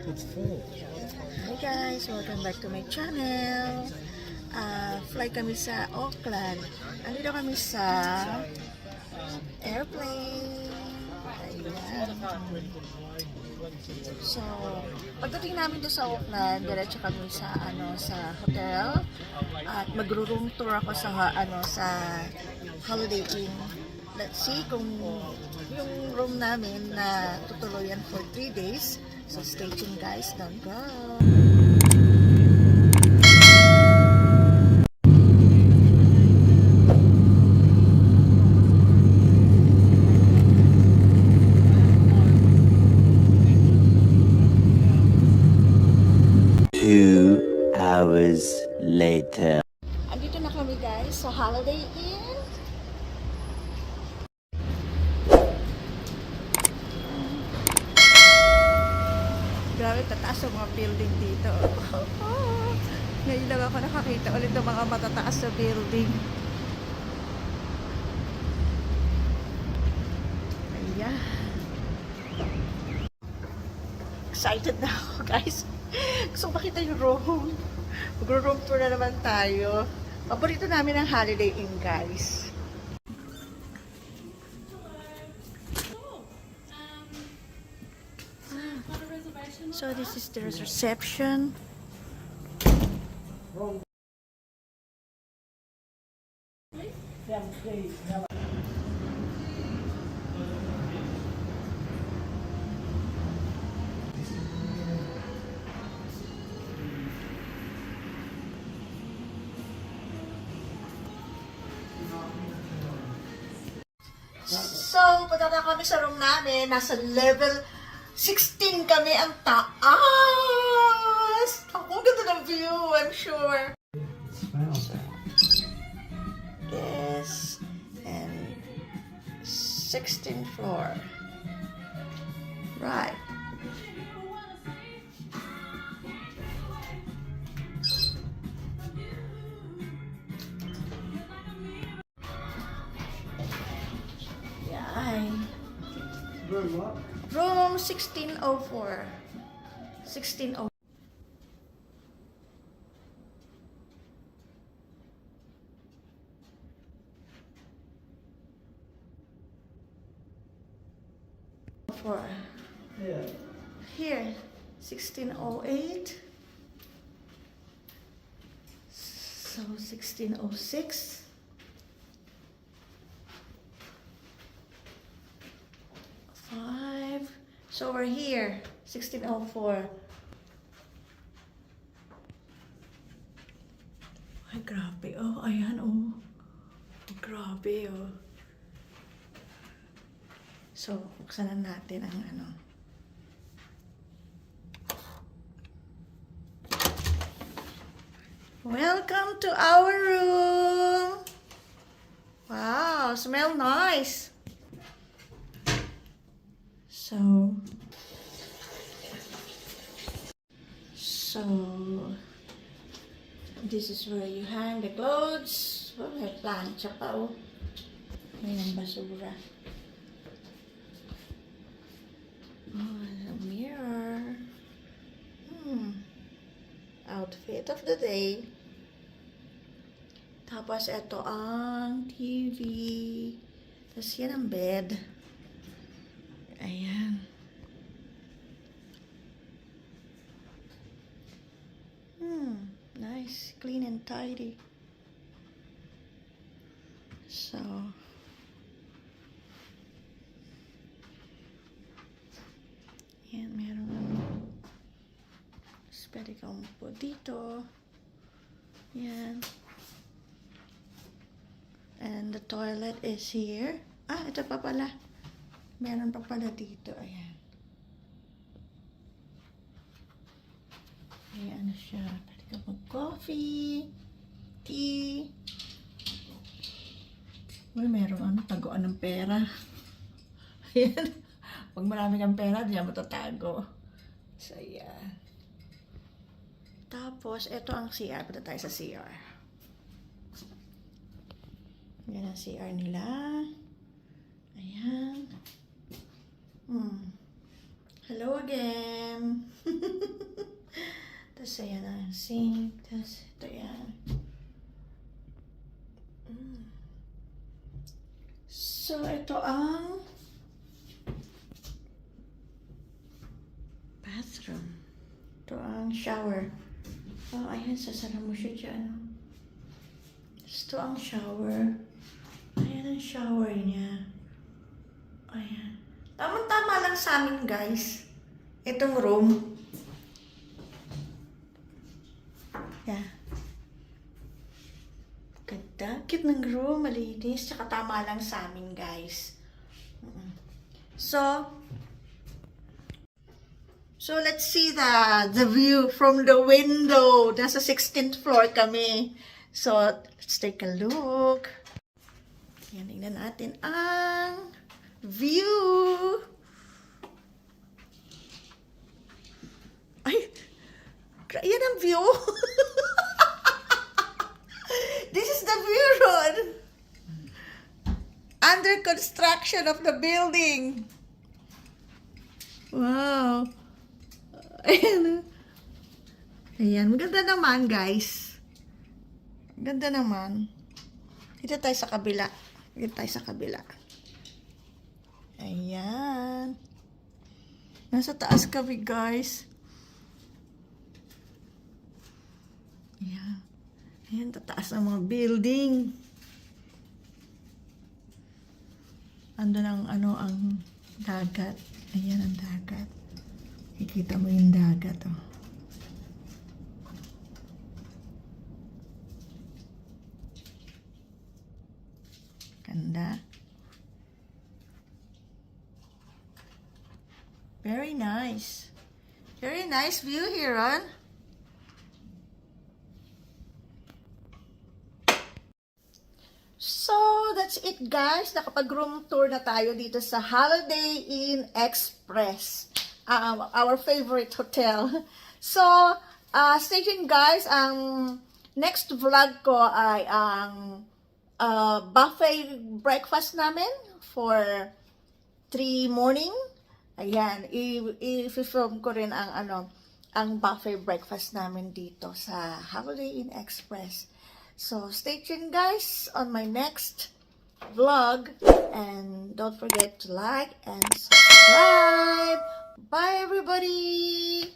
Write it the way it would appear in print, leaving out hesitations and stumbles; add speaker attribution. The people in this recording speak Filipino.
Speaker 1: It's full.
Speaker 2: Hi guys, welcome back to my channel. Fly kami sa Auckland. Andito kami sa airplane. Ayan. So, pagdating namin doon sa Auckland, diretso kami sa sa hotel at magro-room tour ako sa sa Holiday Inn. Let's see kung yung room namin na tutuluyan for 3 days. So stay tuned guys, don't go.
Speaker 3: Two hours later.
Speaker 2: Andito na kami guys sa Holiday Inn. Grabe, tataas ang mga building dito. Ngayon lang ako nakakita ulit ng mga matataas na building. Ayan. Excited na ako guys. Gusto ko makita yung room. Mag-room tour na naman tayo. Paborito namin ang Holiday Inn guys. So this is the reception. So, punta na kami sa room namin. Nasa level 16 kami ang taas. Ang ganda ng view, I'm sure. Yes. And 16th floor. Right. Yan. Room 1604. 1604. Here, 1608. So 1606. So we're here, 1604. Ay, grabe. Oh, ayan, oh. Grabe, oh. So, buksan na natin ang Welcome to our room. Wow, smell nice. So this is where you hang the clothes. Oh, may plancha pa, oh. May ng basura. Oh, a mirror. Outfit of the day. Tapos ito ang TV. Tapos yan ang bed. Ayan. Nice, clean and tidy. So, yan, meron pwede kang po dito. Yan. And the toilet is here. Ah, ito pa pala. Meron pa pala dito. Ayan. Ayan na siya. Pwede ka mag-coffee, tea. Uy, meron taguan ng pera. Ayan. Pag marami kang pera, diyan matatago. So, yeah. Tapos, ito ang CR. Punta tayo sa CR. Yan ang CR nila. Ayan. Hello again. So, ito ang bathroom. Ito ang shower. Oh, ayan, sasara mo siya dyan. Ito ang shower. Ayan ang shower niya. Ayan. Tamang-tama lang sa amin, guys. Itong room. Yeah. Ganda. Cute ng room. Malinis. Tsaka tama lang sa amin, guys. So, let's see the view from the window. Nasa 16th floor kami. So, let's take a look. Yan, tingnan natin ang view. Ay, yan ang view. This is the view road. Under construction of the building. Wow. Ayan. Ayan. Maganda naman, guys. Ganda naman. Dito tayo sa kabila. Dito tayo sa kabila. Ayan. Nasa taas kami, guys. Ayan. Ayan, tataas ang mga building. Andun ang, ang dagat. Ayan ang dagat. Kikita mo yung dagat, oh. Ganda. Very nice. Very nice view here, Ron. So, that's it, guys. Nakapag-room tour na tayo dito sa Holiday Inn Express. Our favorite hotel. So, stay tuned, guys. Ang next vlog ko ay ang buffet breakfast namin for 3 morning. Ayan, i-film ko rin ang buffet breakfast namin dito sa Holiday Inn Express. So, stay tuned, guys, on my next vlog. And don't forget to like and subscribe. Bye, everybody!